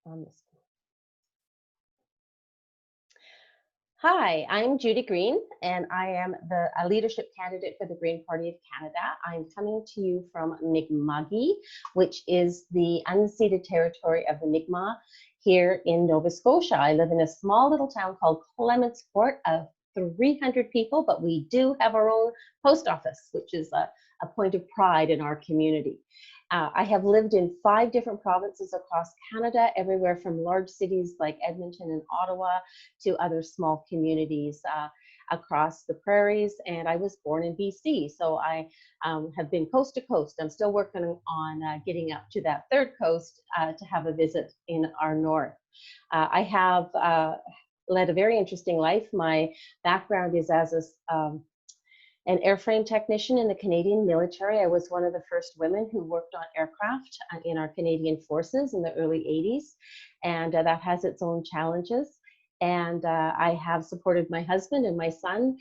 on this. Hi, I'm Judy Green, and I am a leadership candidate for the Green Party of Canada. I'm coming to you from Mi'kma'ki, which is the unceded territory of the Mi'kmaq here in Nova Scotia. I live in a small little town called Clementsport of 300 people, but we do have our own post office, which is a point of pride in our community. I have lived in 5 different provinces across Canada, everywhere from large cities like Edmonton and Ottawa to other small communities across the prairies. And I was born in BC, so I have been coast to coast. I'm still working on getting up to that third coast to have a visit in our north. I have led a very interesting life. My background is as an airframe technician in the Canadian military. I was one of the first women who worked on aircraft in our Canadian forces in the early 80s, and that has its own challenges. And I have supported my husband and my son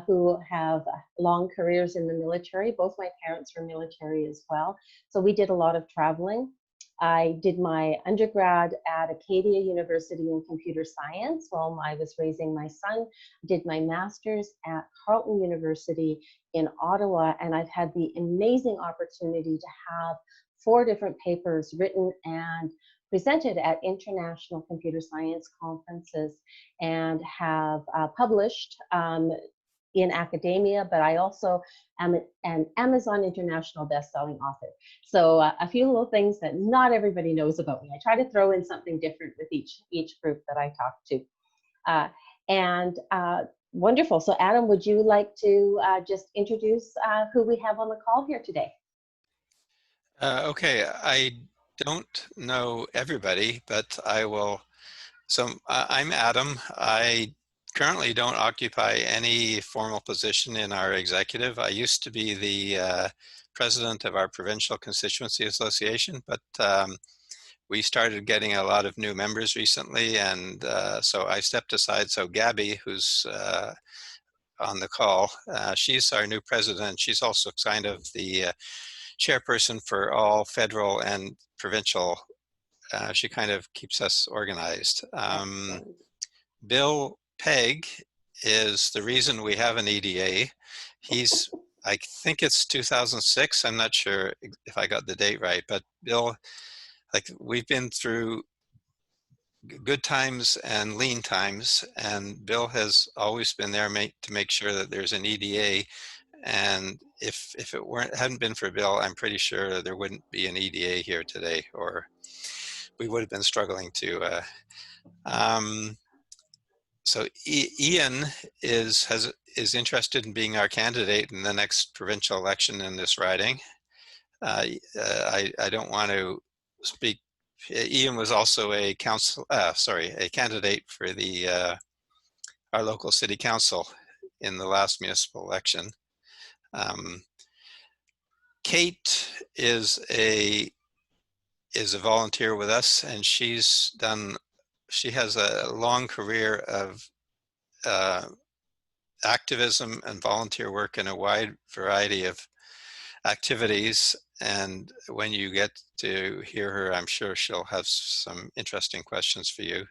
who have long careers in the military. Both my parents were military as well. So we did a lot of traveling. I did my undergrad at Acadia University in computer science while I was raising my son. I did my master's at Carleton University in Ottawa, and I've had the amazing opportunity to have 4 different papers written and presented at international computer science conferences, and have published in academia, but I also am an Amazon International best-selling author. So a few little things that not everybody knows about me. I try to throw in something different with each group that I talk to. Wonderful. So Adam, would you like to just introduce who we have on the call here today? Okay, I don't know everybody, but I will. So I'm Adam. I currently don't occupy any formal position in our executive. I used to be the president of our provincial constituency association, but we started getting a lot of new members recently, and so I stepped aside. So Gabby, who's on the call, she's our new president. She's also kind of the chairperson for all federal and provincial. She kind of keeps us organized. Bill Pegg is the reason we have an EDA. I think it's 2006. I'm not sure if I got the date right, but Bill, we've been through good times and lean times, and Bill has always been there to make sure that there's an EDA. And if it hadn't been for Bill, I'm pretty sure there wouldn't be an EDA here today, or we would have been struggling to. So Ian is interested in being our candidate in the next provincial election in this riding. I don't want to speak. Ian was also a candidate for the our local city council in the last municipal election. Kate is a volunteer with us, and she has a long career of activism and volunteer work in a wide variety of activities. And when you get to hear her, I'm sure she'll have some interesting questions for you.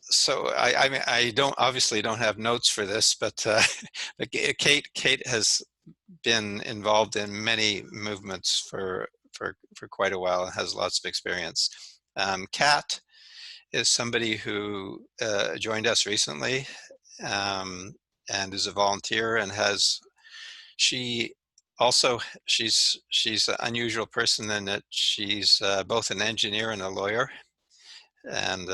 So I obviously don't have notes for this, but Kate has been involved in many movements for quite a while and has lots of experience. Kat is somebody who joined us recently and is a volunteer, and she's an unusual person in that she's both an engineer and a lawyer, and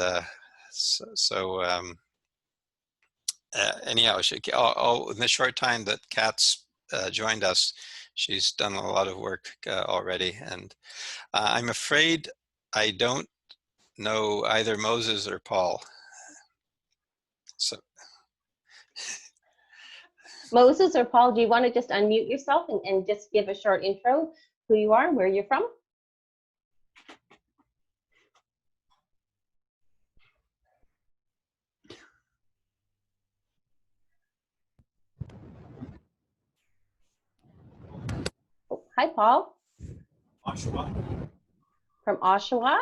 anyhow, in the short time that Kat's joined us, she's done a lot of work already, and I'm afraid I don't know either Moses or Paul. So Moses or Paul, do you want to just unmute yourself and just give a short intro, who you are and where you're from? Oh, hi, Paul. From Oshawa?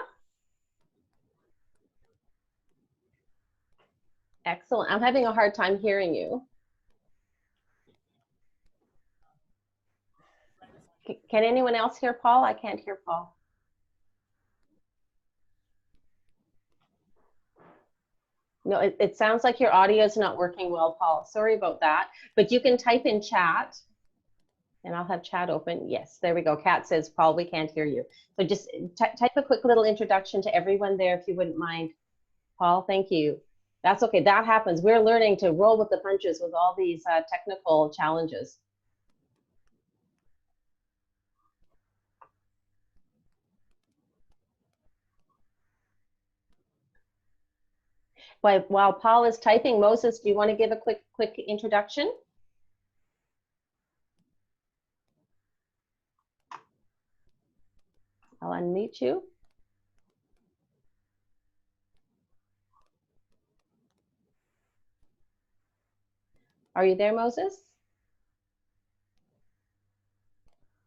Excellent. I'm having a hard time hearing you. Can anyone else hear Paul? I can't hear Paul. No, it sounds like your audio is not working well, Paul. Sorry about that. But you can type in chat, and I'll have chat open. Yes, there we go. Kat says, Paul, we can't hear you. So just type a quick little introduction to everyone there, if you wouldn't mind. Paul, thank you. That's okay. That happens. We're learning to roll with the punches with all these technical challenges. While Paul is typing, Moses, do you want to give a quick introduction? I'll unmute you. Are you there, Moses?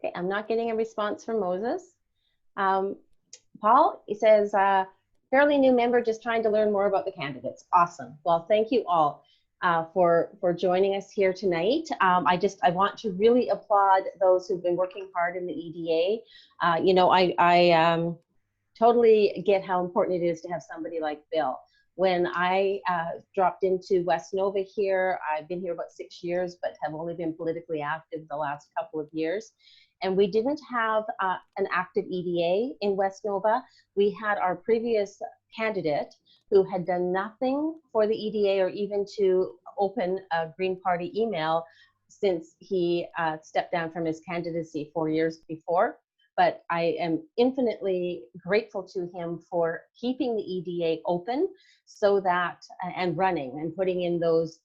Okay, I'm not getting a response from Moses. Paul, he says, fairly new member, just trying to learn more about the candidates. Awesome. Well, thank you all for joining us here tonight. I want to really applaud those who've been working hard in the EDA. You know, I totally get how important it is to have somebody like Bill. When I dropped into West Nova here, I've been here about 6 years, but have only been politically active the last couple of years. And we didn't have an active EDA in West Nova. We had our previous candidate who had done nothing for the EDA or even to open a Green Party email since he stepped down from his candidacy 4 years before. But I am infinitely grateful to him for keeping the EDA open so that, and running and putting in those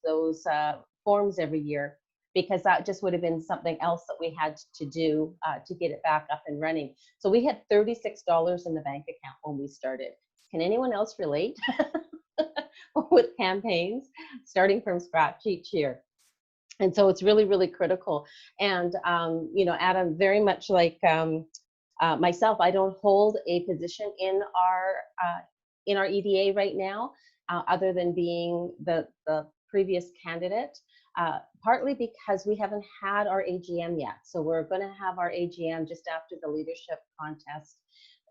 forms every year, because that just would have been something else that we had to do to get it back up and running. So we had $36 in the bank account when we started. Can anyone else relate with campaigns starting from scratch each year? And so it's really, really critical. And, you know, Adam, very much like myself, I don't hold a position in our EDA right now, other than being the previous candidate, partly because we haven't had our AGM yet. So we're going to have our AGM just after the leadership contest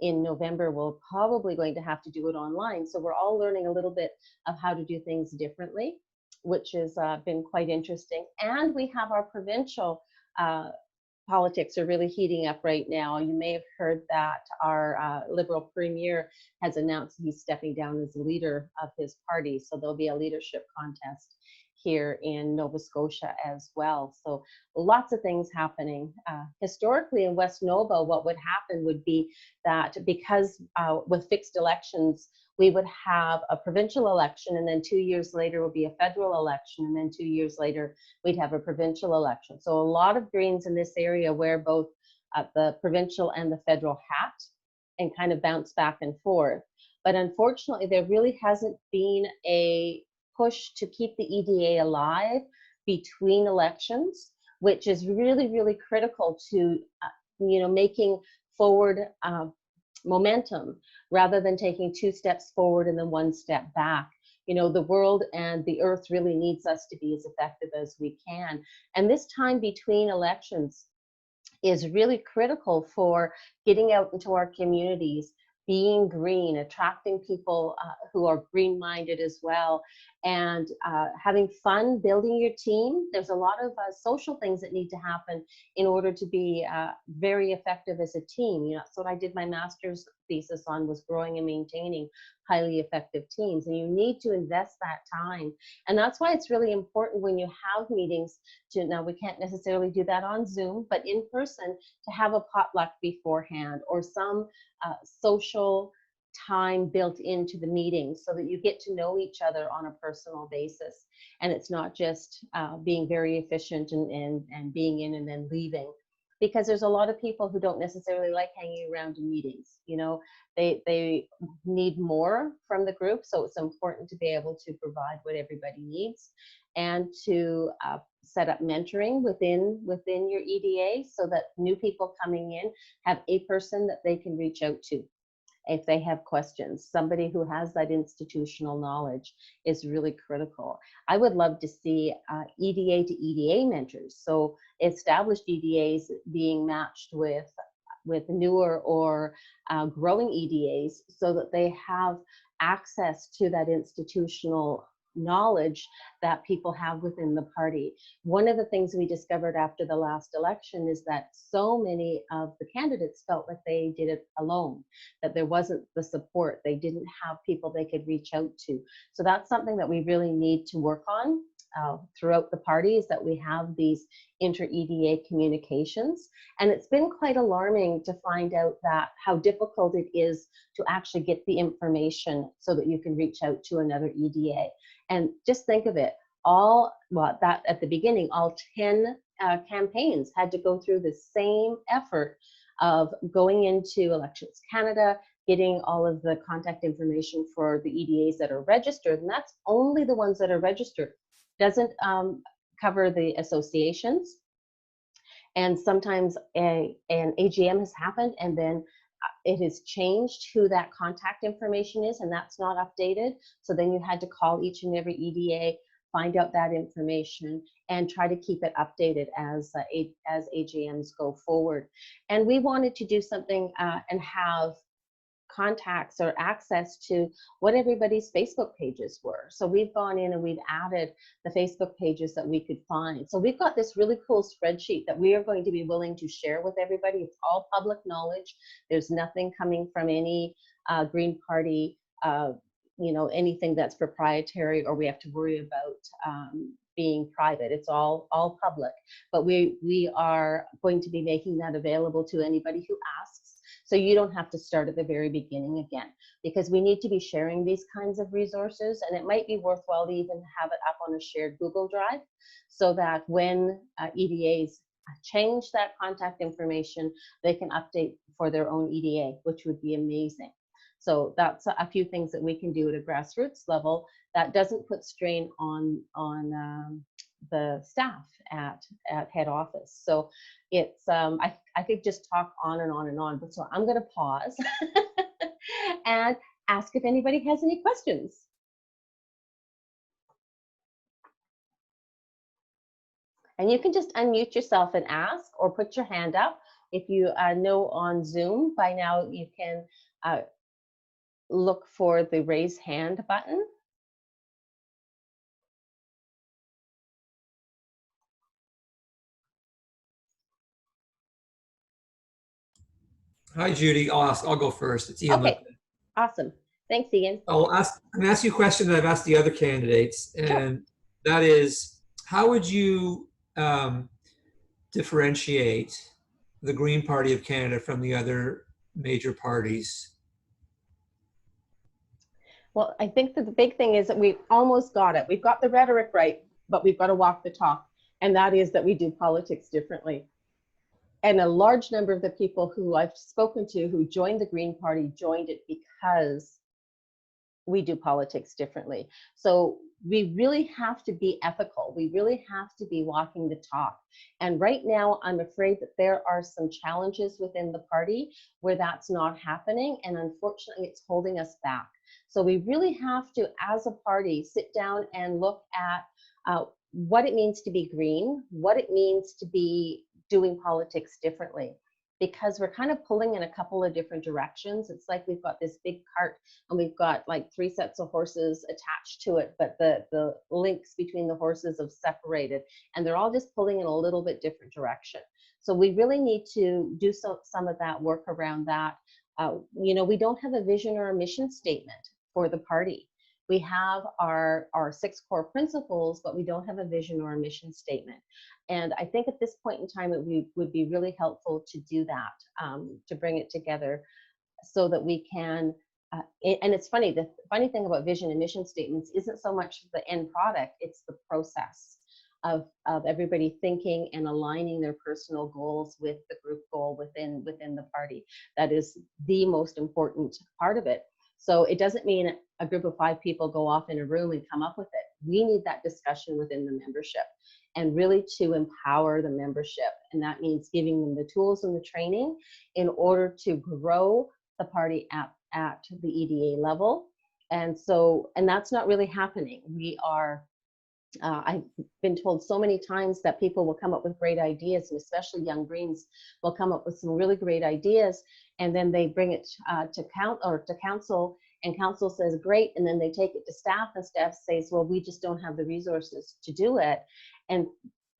in November. We're probably going to have to do it online. So we're all learning a little bit of how to do things differently, which has been quite interesting. And we have our provincial politics are really heating up right now. You may have heard that our Liberal Premier has announced he's stepping down as leader of his party. So there'll be a leadership contest here in Nova Scotia as well. So lots of things happening. Historically in West Nova, what would happen would be that because with fixed elections, we would have a provincial election, and then 2 years later would be a federal election, and then 2 years later we'd have a provincial election. So a lot of Greens in this area wear both the provincial and the federal hat and kind of bounce back and forth. But unfortunately, there really hasn't been a push to keep the EDA alive between elections, which is really, really critical to you know, making forward momentum rather than taking 2 steps forward and then 1 step back. You know, the world and the earth really needs us to be as effective as we can. And this time between elections is really critical for getting out into our communities, being green, attracting people who are green-minded as well, and having fun building your team. There's a lot of social things that need to happen in order to be very effective as a team. You know, that's what I did my master's thesis on, was growing and maintaining highly effective teams. And you need to invest that time. And that's why it's really important when you have meetings to, now we can't necessarily do that on Zoom, but in person, to have a potluck beforehand or some social time built into the meeting so that you get to know each other on a personal basis. And it's not just being very efficient and being in and then leaving. Because there's a lot of people who don't necessarily like hanging around in meetings. You know, they need more from the group. So it's important to be able to provide what everybody needs and to set up mentoring within your EDA so that new people coming in have a person that they can reach out to. if they have questions. Somebody who has that institutional knowledge is really critical. I would love to see EDA to EDA mentors. So established EDAs being matched with newer or growing EDAs so that they have access to that institutional knowledge that people have within the party. One of the things we discovered after the last election is that so many of the candidates felt like they did it alone, that there wasn't the support. They didn't have people they could reach out to. So that's something that we really need to work on throughout the party, is that we have these inter-EDA communications. And it's been quite alarming to find out that how difficult it is to actually get the information so that you can reach out to another EDA. And just think of it, that at the beginning, all 10 campaigns had to go through the same effort of going into Elections Canada, getting all of the contact information for the EDAs that are registered, and that's only the ones that are registered. Doesn't cover the associations. And sometimes an AGM has happened and then it has changed who that contact information is, and that's not updated. So then you had to call each and every EDA, find out that information, and try to keep it updated as AGMs go forward. And we wanted to do something and have contacts or access to what everybody's Facebook pages were. So we've gone in and we've added the Facebook pages that we could find. So we've got this really cool spreadsheet that we are going to be willing to share with everybody. It's all public knowledge. There's nothing coming from any Green Party, anything that's proprietary or we have to worry about being private. It's all public. But we are going to be making that available to anybody who asks. So you don't have to start at the very beginning again, because we need to be sharing these kinds of resources, and it might be worthwhile to even have it up on a shared Google Drive so that when EDAs change that contact information, they can update for their own EDA, which would be amazing. So that's a few things that we can do at a grassroots level that doesn't put strain on the staff at head office. So it's I could just talk on and on and on, but so I'm going to pause and ask if anybody has any questions. And you can just unmute yourself and ask, or put your hand up. If you know on Zoom by now, you can look for the raise hand button. Hi, Judy. I'll go first. It's Ian. Okay, awesome. Thanks, Ian. I'm going to ask you a question that I've asked the other candidates, and that is, how would you differentiate the Green Party of Canada from the other major parties? Well, I think that the big thing is that we've almost got it. We've got the rhetoric right, but we've got to walk the talk, and that is that we do politics differently. And a large number of the people who I've spoken to who joined the Green Party joined it because we do politics differently. So we really have to be ethical. We really have to be walking the talk. And right now, I'm afraid that there are some challenges within the party where that's not happening. And unfortunately, it's holding us back. So we really have to, as a party, sit down and look at what it means to be green, what it means to be doing politics differently, because we're kind of pulling in a couple of different directions. It's like we've got this big cart and we've got like 3 sets of horses attached to it, but the links between the horses have separated and they're all just pulling in a little bit different direction. So we really need to do some of that work around that. We don't have a vision or a mission statement for the party. We have our 6 core principles, but we don't have a vision or a mission statement. And I think at this point in time, it would be really helpful to do that, to bring it together so that we can, and it's funny, the funny thing about vision and mission statements isn't so much the end product, it's the process of everybody thinking and aligning their personal goals with the group goal within the party. That is the most important part of it. So it doesn't mean a group of 5 people go off in a room and come up with it. We need that discussion within the membership and really to empower the membership. And that means giving them the tools and the training in order to grow the party at at the EDA level. And so, and that's not really happening. We are, I've been told so many times that people will come up with great ideas, and especially young Greens will come up with some really great ideas, and then they bring it to council, and council says great, and then they take it to staff, and staff says, well, we just don't have the resources to do it, and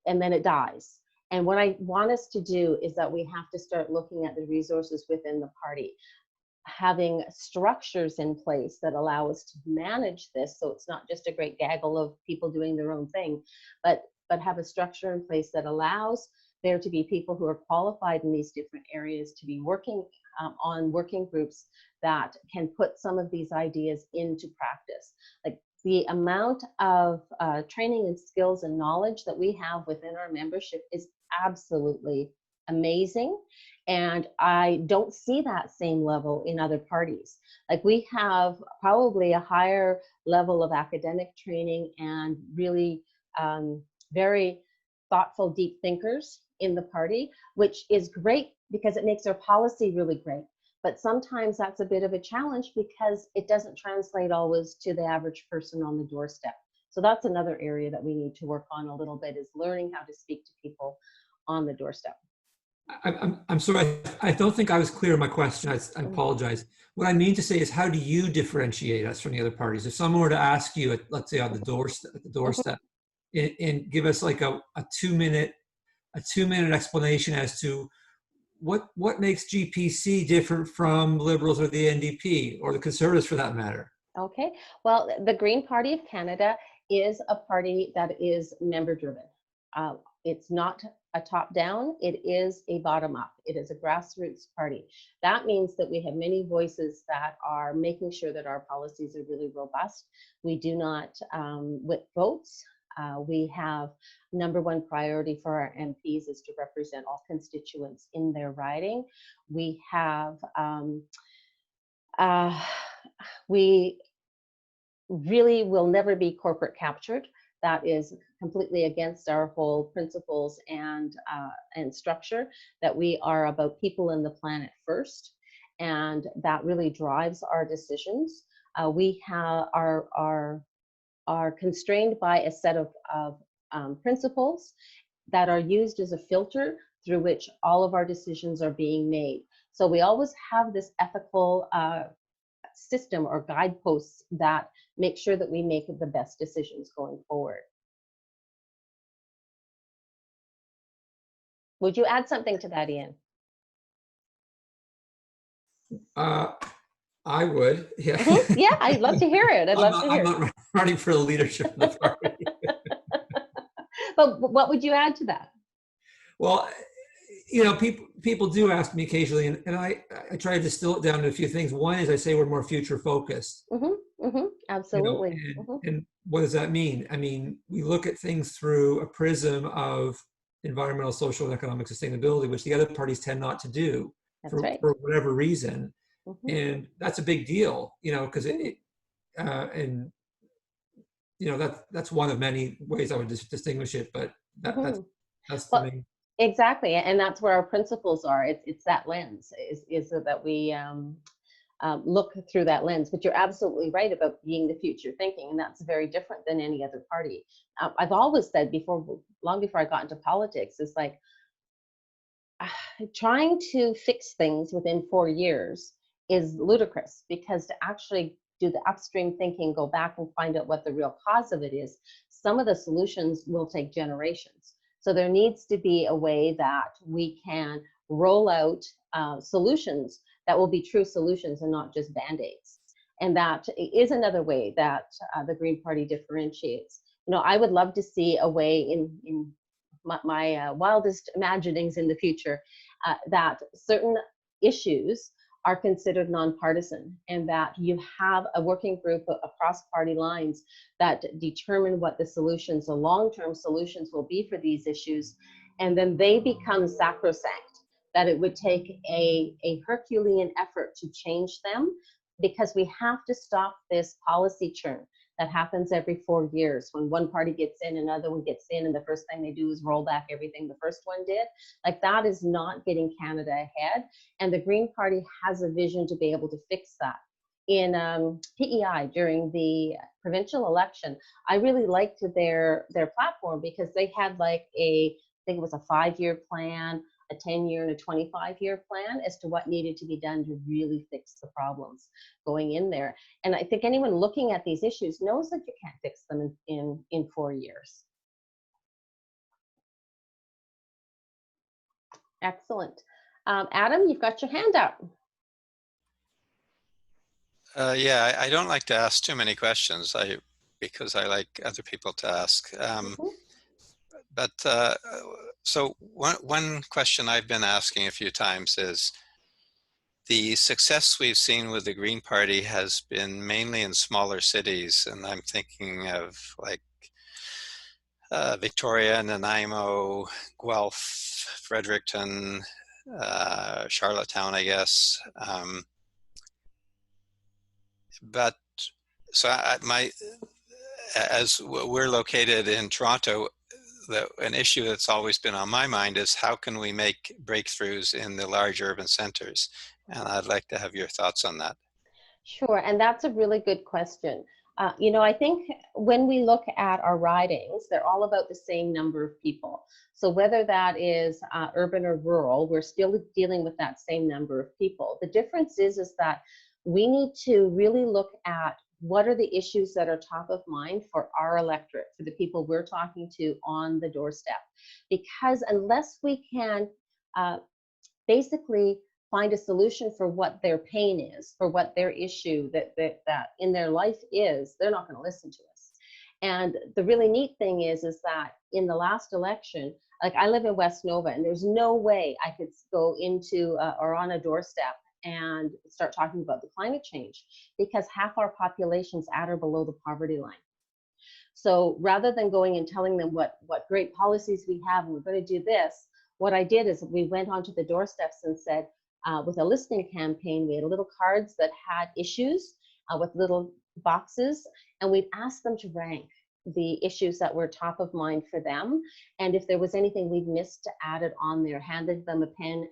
then it dies. And what I want us to do is that we have to start looking at the resources within the party, having structures in place that allow us to manage this, so it's not just a great gaggle of people doing their own thing, but have a structure in place that allows there to be people who are qualified in these different areas to be working on working groups that can put some of these ideas into practice. Like the amount of training and skills and knowledge that we have within our membership is absolutely amazing. And I don't see that same level in other parties. Like we have probably a higher level of academic training and really very thoughtful, deep thinkers in the party, which is great because it makes our policy really great. But sometimes that's a bit of a challenge because it doesn't translate always to the average person on the doorstep. So that's another area that we need to work on a little bit, is learning how to speak to people on the doorstep. I'm sorry, I don't think I was clear in my question. I apologize. What I mean to say is, how do you differentiate us from the other parties? If someone were to ask you, let's say on the doorstep, and give us like a 2-minute explanation as to what makes GPC different from Liberals or the NDP or the Conservatives for that matter. Okay, well, the Green Party of Canada is a party that is member driven. It's not a top down, it is a bottom up. It is a grassroots party. That means that we have many voices that are making sure that our policies are really robust. We do not whip votes. We have #1 priority for our MPs is to represent all constituents in their riding. We have, we really will never be corporate captured. That is completely against our whole principles and structure, that we are about people and the planet first. And that really drives our decisions. We are constrained by a set of principles that are used as a filter through which all of our decisions are being made. So we always have this ethical system or guideposts that make sure that we make the best decisions going forward. Would you add something to that, Ian? I would, yeah. Yeah, I'd love to hear it. I'm not running for the leadership of the party. But what would you add to that? Well, you know, people do ask me occasionally, and I try to distill it down to a few things. One is I say we're more future focused. Absolutely. You know, and what does that mean? I mean, we look at things through a prism of environmental, social, and economic sustainability, which the other parties tend not to do for whatever reason. And that's a big deal, you know, because and you know, that's one of many ways I would distinguish it, but that's the main. Exactly, and that's where our principles are. It's that lens, is that we look through that lens. But you're absolutely right about being the future thinking, and that's very different than any other party. I've always said long before I got into politics, is like trying to fix things within 4 years is ludicrous, because to actually do the upstream thinking, go back and find out what the real cause of it is, some of the solutions will take generations. So there needs to be a way that we can roll out solutions that will be true solutions and not just band-aids. And that is another way that the Green Party differentiates. You know, I would love to see a way in my wildest imaginings in the future that certain issues are considered nonpartisan, and that you have a working group across party lines that determine what the solutions, the long-term solutions will be for these issues, and then they become sacrosanct, that it would take a Herculean effort to change them, because we have to stop this policy churn that happens every 4 years when one party gets in, another one gets in, and the first thing they do is roll back everything the first one did. Like, that is not getting Canada ahead. And the Green Party has a vision to be able to fix that. In PEI during the provincial election, I really liked their platform because they had like I think it was a 5-year plan, a 10-year and a 25-year plan as to what needed to be done to really fix the problems going in there. And I think anyone looking at these issues knows that you can't fix them in 4 years. Excellent. Adam, you've got your hand up. Yeah, I don't like to ask too many questions because I like other people to ask. But so one question I've been asking a few times is, the success we've seen with the Green Party has been mainly in smaller cities, and I'm thinking of like Victoria, Nanaimo, Guelph, Fredericton, Charlottetown, I guess. But so as we're located in Toronto, an issue that's always been on my mind is how can we make breakthroughs in the large urban centers? And I'd like to have your thoughts on that. Sure, and that's a really good question. You know, I think when we look at our ridings, they're all about the same number of people. So whether that is urban or rural, we're still dealing with that same number of people. The difference is that we need to really look at what are the issues that are top of mind for our electorate, for the people we're talking to on the doorstep. Because unless we can basically find a solution for what their pain is, for what their issue that in their life is, they're not going to listen to us. And the really neat thing is that in the last election, like, I live in West Nova, and there's no way I could go into or on a doorstep and start talking about the climate change, because half our population's at or below the poverty line. So rather than going and telling them what great policies we have and we're going to do this, what I did is we went onto the doorsteps and said, with a listening campaign, we had little cards that had issues with little boxes, and we'd ask them to rank the issues that were top of mind for them. And if there was anything we'd missed, to add it on there, handed them a pen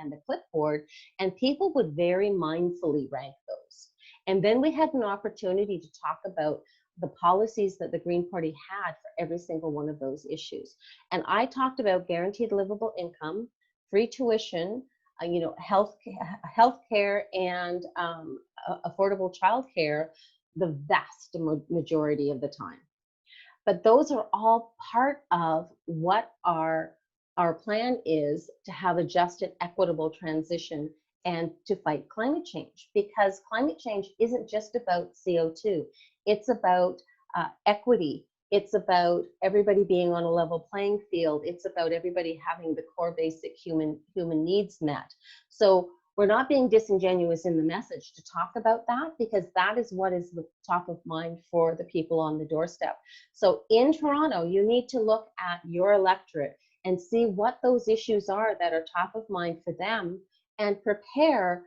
and a clipboard, and people would very mindfully rank those. And then we had an opportunity to talk about the policies that the Green Party had for every single one of those issues. And I talked about guaranteed livable income, free tuition, you know, health care, and affordable childcare the vast majority of the time. But those are all part of what our plan is, to have a just and equitable transition and to fight climate change. Because climate change isn't just about CO2. It's about equity. It's about everybody being on a level playing field. It's about everybody having the core basic human needs met. So we're not being disingenuous in the message to talk about that, because that is what is the top of mind for the people on the doorstep. So in Toronto, you need to look at your electorate and see what those issues are that are top of mind for them, and prepare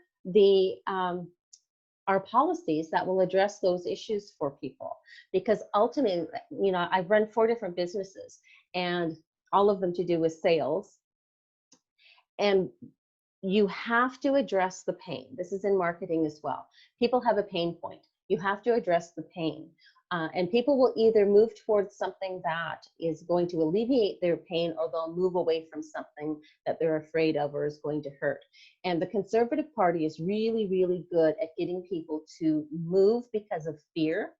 our policies that will address those issues for people. Because ultimately, you know, I've run 4 different businesses, and all of them to do with sales. And you have to address the pain. This is in marketing as well. People have a pain point. You have to address the pain. And people will either move towards something that is going to alleviate their pain, or they'll move away from something that they're afraid of or is going to hurt. And the Conservative Party is really, really good at getting people to move because of fear.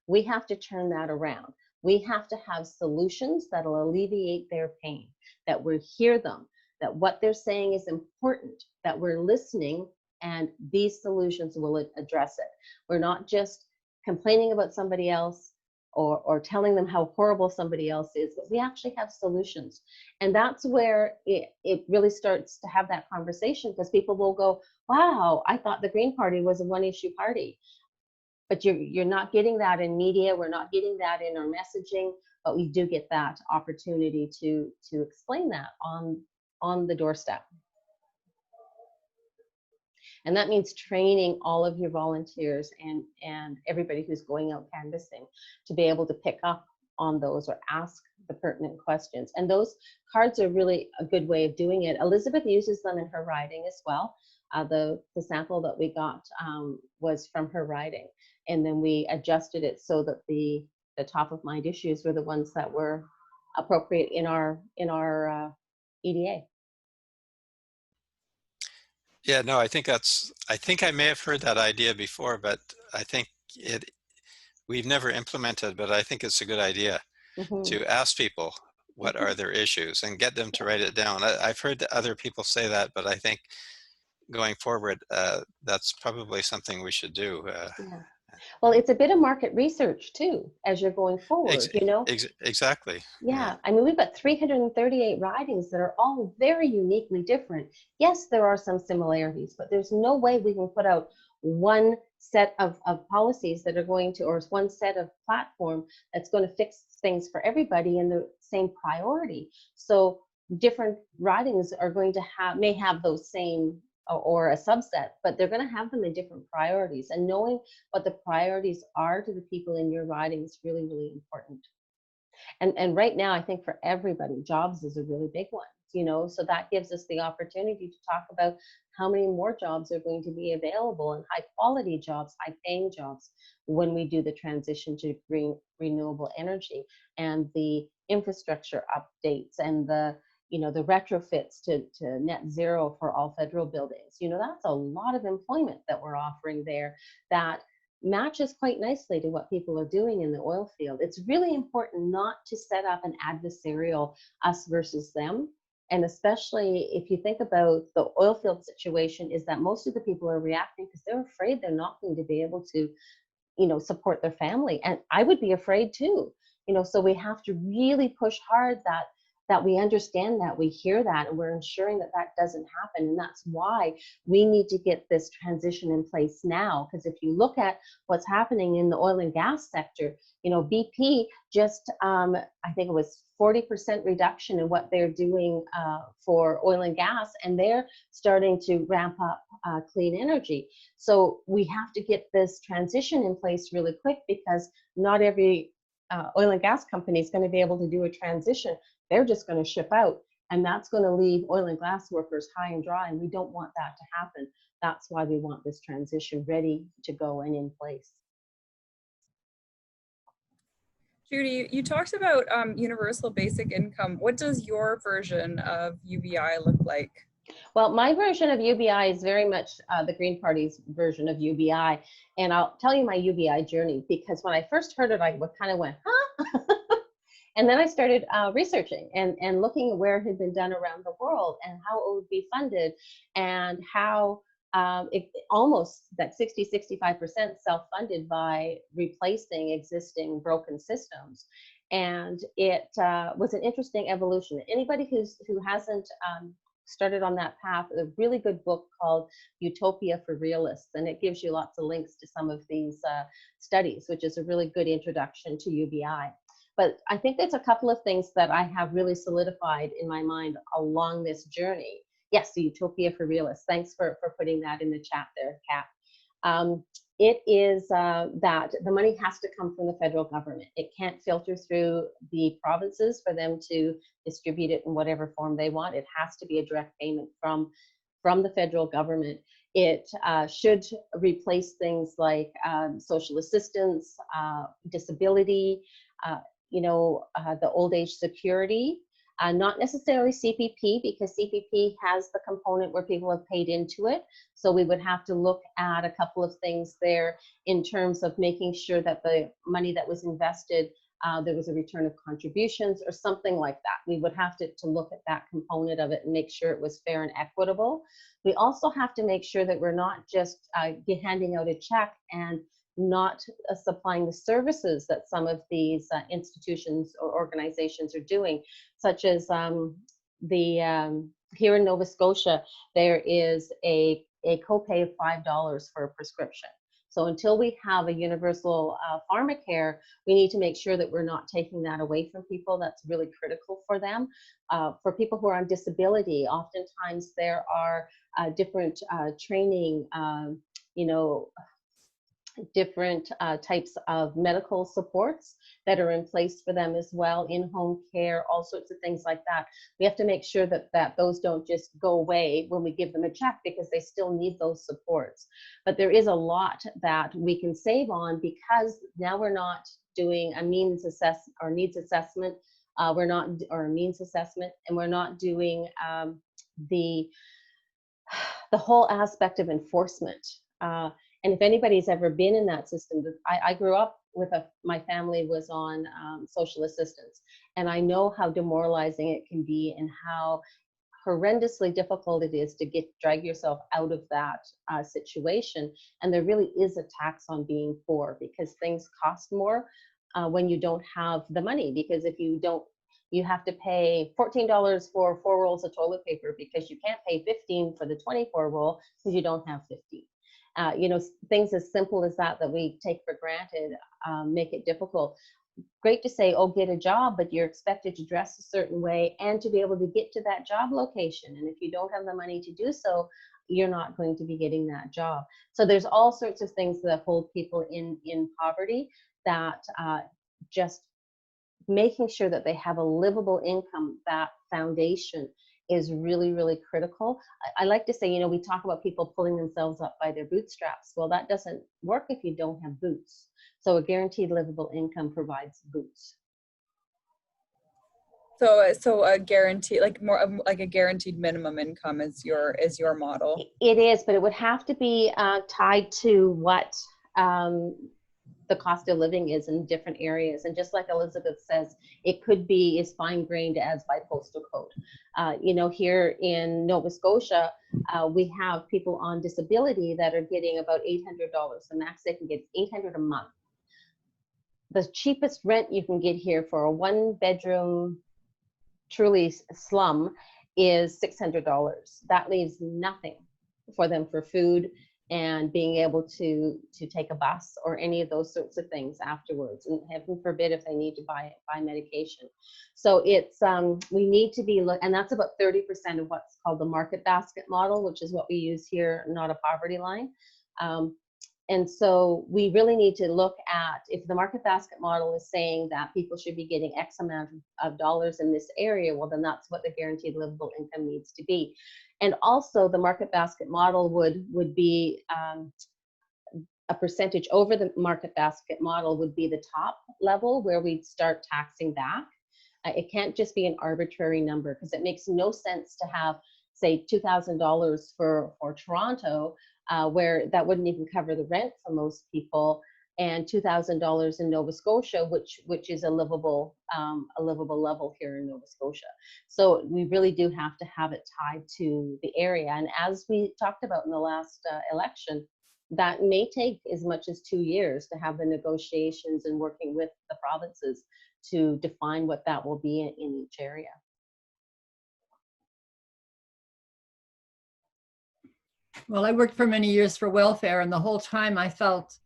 We have to turn that around. We have to have solutions that'll alleviate their pain, that we hear them, that what they're saying is important, that we're listening, and these solutions will address it. We're not just complaining about somebody else or telling them how horrible somebody else is, but we actually have solutions. And that's where it really starts to have that conversation, because people will go, wow, I thought the Green Party was a one-issue party. But you're not getting that in media, we're not getting that in our messaging, but we do get that opportunity to explain that on the doorstep. And that means training all of your volunteers and everybody who's going out canvassing to be able to pick up on those or ask the pertinent questions. And those cards are really a good way of doing it. Elizabeth uses them in her riding as well. The sample that we got was from her riding, and then we adjusted it so that the top of mind issues were the ones that were appropriate in our EDA. Yeah, no, I think I may have heard that idea before, but I think we've never implemented, but I think it's a good idea to ask people what are their issues and get them to write it down. I've heard other people say that, but I think going forward, that's probably something we should do. Yeah. Well, it's a bit of market research too, as you're going forward, you know? Exactly. Yeah, I mean, we've got 338 ridings that are all very uniquely different. Yes, there are some similarities, but there's no way we can put out one set of policies that are going to, or one set of platform that's going to fix things for everybody in the same priority. So different ridings are going to may have those same or a subset, but they're going to have them in different priorities. And knowing what the priorities are to the people in your riding is really, really important. And right now, I think for everybody, jobs is a really big one, you know, so that gives us the opportunity to talk about how many more jobs are going to be available, and high quality jobs, high paying jobs, when we do the transition to green renewable energy, and the infrastructure updates, and the, you know, the retrofits to net zero for all federal buildings. You know, that's a lot of employment that we're offering there that matches quite nicely to what people are doing in the oil field. It's really important not to set up an adversarial us versus them. And especially if you think about the oil field situation, is that most of the people are reacting because they're afraid they're not going to be able to, you know, support their family. And I would be afraid too, you know, so we have to really push hard that we understand that, we hear that, and we're ensuring that that doesn't happen. And that's why we need to get this transition in place now. Because if you look at what's happening in the oil and gas sector, you know, BP just, I think it was 40% reduction in what they're doing for oil and gas, and they're starting to ramp up clean energy. So we have to get this transition in place really quick, because not every oil and gas company is going to be able to do a transition. They're just going to ship out, and that's going to leave oil and gas workers high and dry, and we don't want that to happen. That's why we want this transition ready to go and in place. Judy, you talked about universal basic income. What does your version of UBI look like? Well, my version of UBI is very much the Green Party's version of UBI, and I'll tell you my UBI journey, because when I first heard it, I kind of went, huh? And then I started researching and looking at where it had been done around the world and how it would be funded, and how it almost that 60–65% self-funded by replacing existing broken systems. And it was an interesting evolution. Anybody who hasn't started on that path, a really good book called Utopia for Realists, and it gives you lots of links to some of these studies, which is a really good introduction to UBI. But I think there's a couple of things that I have really solidified in my mind along this journey. Yes, the Utopia for Realists. Thanks for putting that in the chat there, Kat. It is that the money has to come from the federal government. It can't filter through the provinces for them to distribute it in whatever form they want. It has to be a direct payment from the federal government. It should replace things like social assistance, disability, the old age security, not necessarily CPP, because CPP has the component where people have paid into it. So we would have to look at a couple of things there in terms of making sure that the money that was invested, there was a return of contributions or something like that. We would have to look at that component of it and make sure it was fair and equitable. We also have to make sure that we're not just handing out a check and not supplying the services that some of these institutions or organizations are doing, such as here in Nova Scotia, there is a copay of $5 for a prescription. So until we have a universal pharmacare, we need to make sure that we're not taking that away from people. That's really critical for them. For people who are on disability, oftentimes there are different training, you know, different types of medical supports that are in place for them as well, in-home care, all sorts of things like that. We have to make sure that those don't just go away when we give them a check, because they still need those supports. But there is a lot that we can save on, because now we're not doing a means assessment or needs assessment, or a means assessment, and we're not doing the whole aspect of enforcement. And if anybody's ever been in that system, I grew up with my family was on social assistance, and I know how demoralizing it can be and how horrendously difficult it is to drag yourself out of that situation. And there really is a tax on being poor, because things cost more when you don't have the money. Because if you don't, you have to pay $14 for 4 rolls of toilet paper, because you can't pay $15 for the 24 roll because you don't have 15. You know, things as simple as that we take for granted make it difficult. Great to say, oh, get a job, but you're expected to dress a certain way and to be able to get to that job location. And if you don't have the money to do so, you're not going to be getting that job. So there's all sorts of things that hold people in poverty, that just making sure that they have a livable income, that foundation is really, really critical. I like to say, you know, we talk about people pulling themselves up by their bootstraps. Well, that doesn't work if you don't have boots. So a guaranteed livable income provides boots. So a guarantee, like more like a guaranteed minimum income is your model. It is, but it would have to be tied to what the cost of living is in different areas. And just like Elizabeth says, it could be as fine-grained as by postal code. You know, here in Nova Scotia, we have people on disability that are getting about $800. The max they can get is $800 a month. The cheapest rent you can get here for a 1-bedroom, truly slum, is $600. That leaves nothing for them for food and being able to take a bus or any of those sorts of things afterwards, and heaven forbid if they need to buy medication. So it's we need to be and that's about 30% of what's called the market basket model, which is what we use here, not a poverty line. And so we really need to look at, if the market basket model is saying that people should be getting X amount of dollars in this area, well, then that's what the guaranteed livable income needs to be. And also the market basket model would be a percentage over the market basket model would be the top level where we'd start taxing back. It can't just be an arbitrary number, because it makes no sense to have, say, $2,000 for Toronto, where that wouldn't even cover the rent for most people, and $2,000 in Nova Scotia, which is a livable level here in Nova Scotia. So we really do have to have it tied to the area. And as we talked about in the last election, that may take as much as 2 years to have the negotiations and working with the provinces to define what that will be in each area. Well, I worked for many years for welfare, and the whole time I felt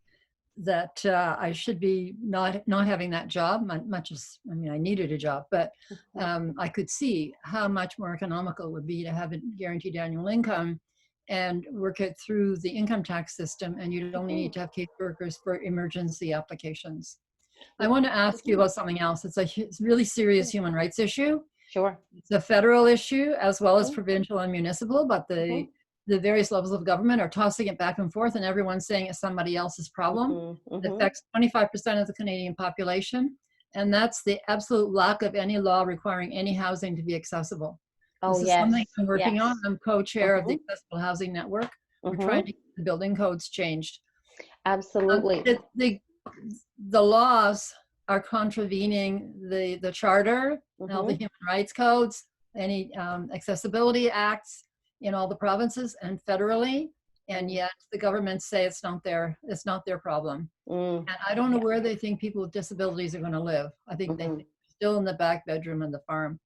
that I should be not having that job, much as, I mean, I needed a job, but I could see how much more economical it would be to have a guaranteed annual income and work it through the income tax system, and you'd only need to have caseworkers for emergency applications. I want to ask you about something else. It's a really serious human rights issue. Sure. It's a federal issue as well as provincial and municipal, but the various levels of government are tossing it back and forth, and everyone's saying it's somebody else's problem. It affects 25% of the Canadian population, and that's the absolute lack of any law requiring any housing to be accessible. This is something I'm working on. I'm co-chair of the Accessible Housing Network. We're trying to get the building codes changed. Absolutely. The laws are contravening the charter, all the human rights codes, any accessibility acts in all the provinces and federally, and yet the governments say it's not their problem. And I don't know where they think people with disabilities are going to live. I think they're still in the back bedroom of the farm.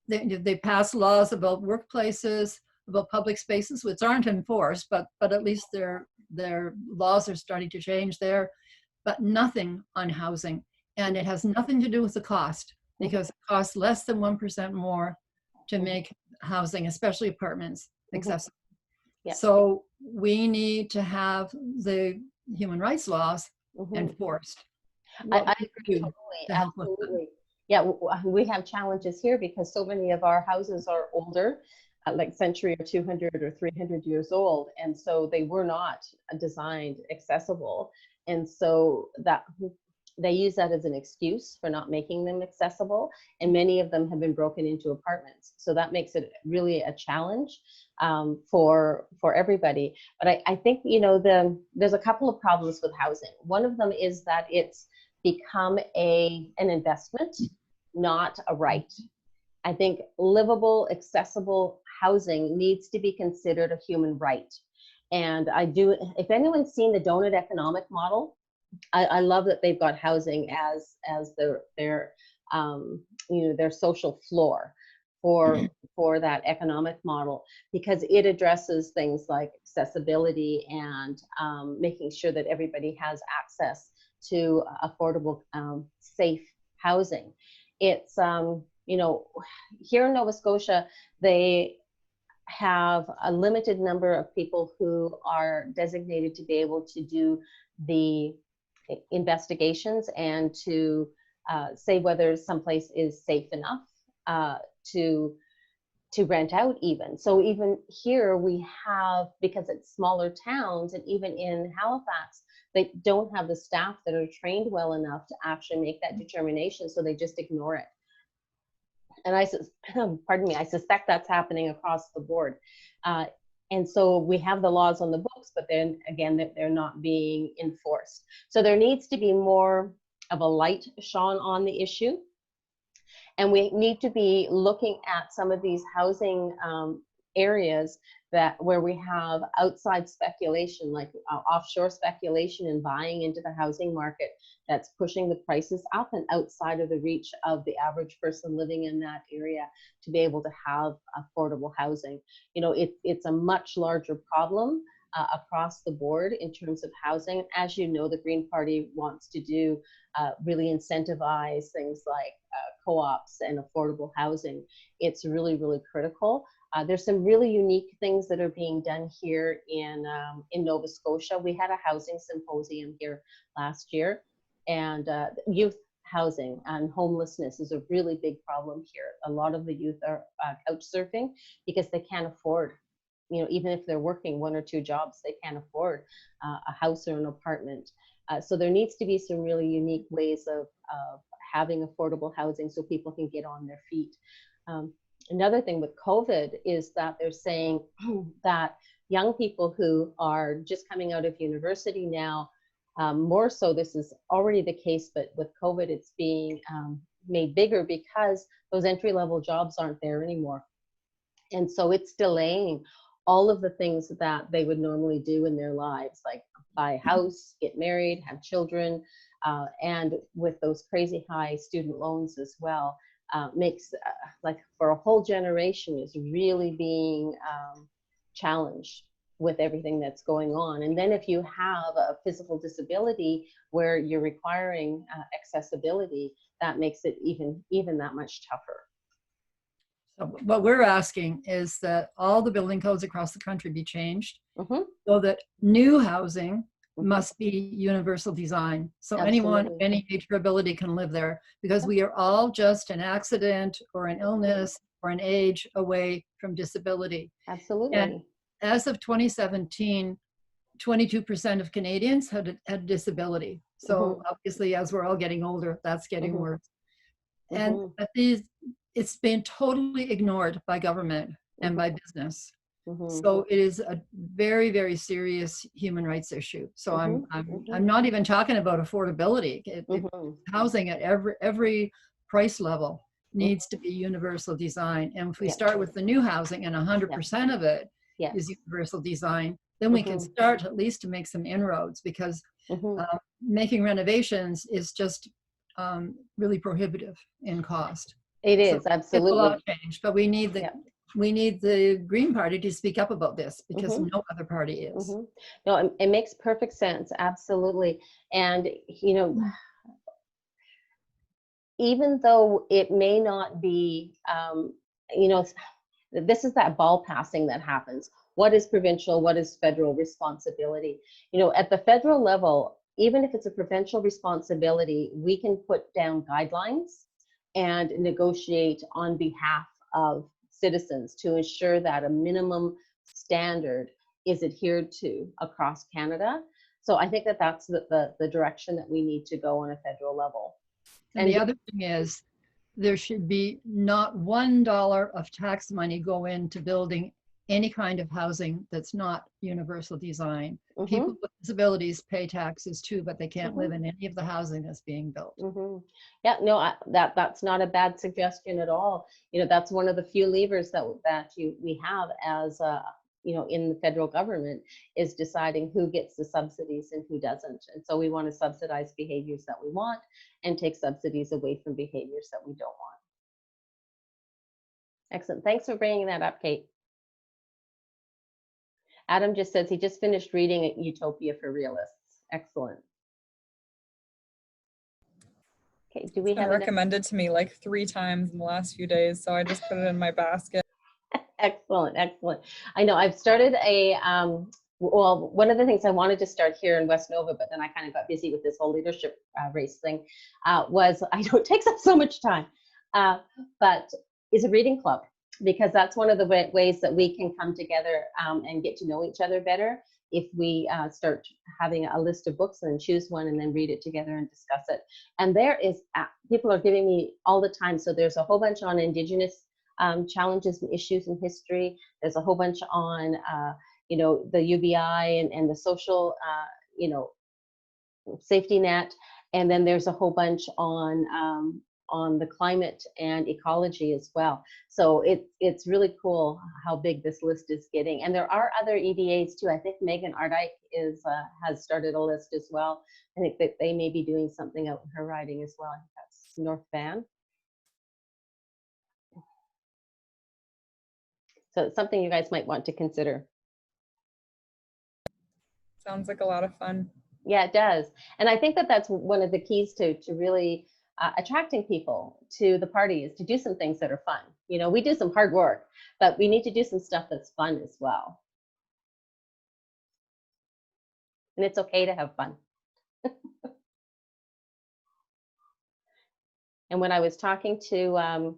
They pass laws about workplaces, about public spaces, which aren't enforced, but at least they're Their laws are starting to change there, but nothing on housing. And it has nothing to do with the cost, because it costs less than 1% more to make housing, especially apartments, accessible. Yeah. So we need to have the human rights laws enforced. I What agree we do totally, to help with them. absolutely. Yeah, we have challenges here because so many of our houses are older, like century or 200 or 300 years old, and so they were not designed accessible, and so that they use that as an excuse for not making them accessible, and many of them have been broken into apartments. So that makes it really a challenge for everybody. But I think, you know, there's a couple of problems with housing. One of them is that it's become an investment, not a right. I think livable, accessible housing needs to be considered a human right. And if anyone's seen the donut economic model, I love that they've got housing as their you know, their social floor for that economic model, because it addresses things like accessibility and making sure that everybody has access to affordable, safe housing. It's you know, here in Nova Scotia, they have a limited number of people who are designated to be able to do the investigations and to say whether someplace is safe enough to rent out even. So even here we have, because it's smaller towns, and even in Halifax, they don't have the staff that are trained well enough to actually make that determination, so they just ignore it. And pardon me, I suspect that's happening across the board. And so we have the laws on the books, but then again, they're not being enforced. So there needs to be more of a light shone on the issue. And we need to be looking at some of these housing areas where we have outside speculation, like offshore speculation and buying into the housing market, that's pushing the prices up and outside of the reach of the average person living in that area to be able to have affordable housing. You know, it's a much larger problem across the board in terms of housing. As you know, the Green Party wants to do really incentivize things like co-ops and affordable housing. It's really, really critical. There's some really unique things that are being done here in Nova Scotia. We had a housing symposium here last year, and youth housing and homelessness is a really big problem here. A lot of the youth are couch surfing because they can't afford, you know, even if they're working 1 or 2 jobs, they can't afford a house or an apartment. So there needs to be some really unique ways of having affordable housing so people can get on their feet. Another thing with COVID is that they're saying that young people who are just coming out of university now, more so this is already the case, but with COVID it's being made bigger because those entry-level jobs aren't there anymore. And so it's delaying all of the things that they would normally do in their lives, like buy a house, get married, have children, and with those crazy high student loans as well. Makes like for a whole generation is really being challenged with everything that's going on. And then if you have a physical disability where you're requiring accessibility, that makes it even that much tougher. So what we're asking is that all the building codes across the country be changed so that new housing must be universal design. So anyone, any age or ability can live there, because we are all just an accident or an illness or an age away from disability. Absolutely. And as of 2017, 22% of Canadians had a disability. So obviously, as we're all getting older, that's getting worse. And it's been totally ignored by government and by business. So it is a very, very serious human rights issue. So I'm not even talking about affordability. Housing at every price level needs to be universal design. And if we start with the new housing and 100% of it is universal design, then we can start at least to make some inroads, because making renovations is just really prohibitive in cost. It is, absolutely. It's a lot of change, but we need the we need the Green Party to speak up about this because Mhm. no other party is. Mhm. No, it makes perfect sense. Absolutely. And, you know, even though it may not be, you know, this is that ball passing that happens. What is provincial? What is federal responsibility? You know, at the federal level, even if it's a provincial responsibility, we can put down guidelines and negotiate on behalf of citizens to ensure that a minimum standard is adhered to across Canada. So I think that that's the direction that we need to go on a federal level. And the other thing is, there should be not $1 of tax money go into building any kind of housing that's not universal design. Mhm. People with disabilities pay taxes too, but they can't Mhm. live in any of the housing that's being built. Yeah, no, that's not a bad suggestion at all. You know, that's one of the few levers that we have as you know, in the federal government, is deciding who gets the subsidies and who doesn't. And so we want to subsidize behaviors that we want and take subsidies away from behaviors that we don't want. Excellent. Thanks for bringing that up, Kate. Adam just says he just finished reading Utopia for Realists. Excellent. Okay, do we It's been have another? recommended to me like 3 times in the last few days, so I just put it in my basket. Excellent, excellent. I know I've started a, well, one of the things I wanted to start here in West Nova, but then I kind of got busy with this whole leadership race thing, was, I know it takes up so much time, but is a reading club, because that's one of the ways that we can come together and get to know each other better. If we start having a list of books and choose one and then read it together and discuss it. And there is, people are giving me all the time. So there's a whole bunch on Indigenous challenges and issues in history. There's a whole bunch on, you know, the UBI and the social, you know, safety net. And then there's a whole bunch on the climate and ecology as well. So it's really cool how big this list is getting. And there are other EDAs too. I think Megan Ardike has started a list as well. I think that they may be doing something out in her riding as well. I think that's North Van. So it's something you guys might want to consider. Sounds like a lot of fun. Yeah, it does. And I think that that's one of the keys to really attracting people to the party, is to do some things that are fun. You know, we do some hard work, but we need to do some stuff that's fun as well. And it's okay to have fun. And when I was talking to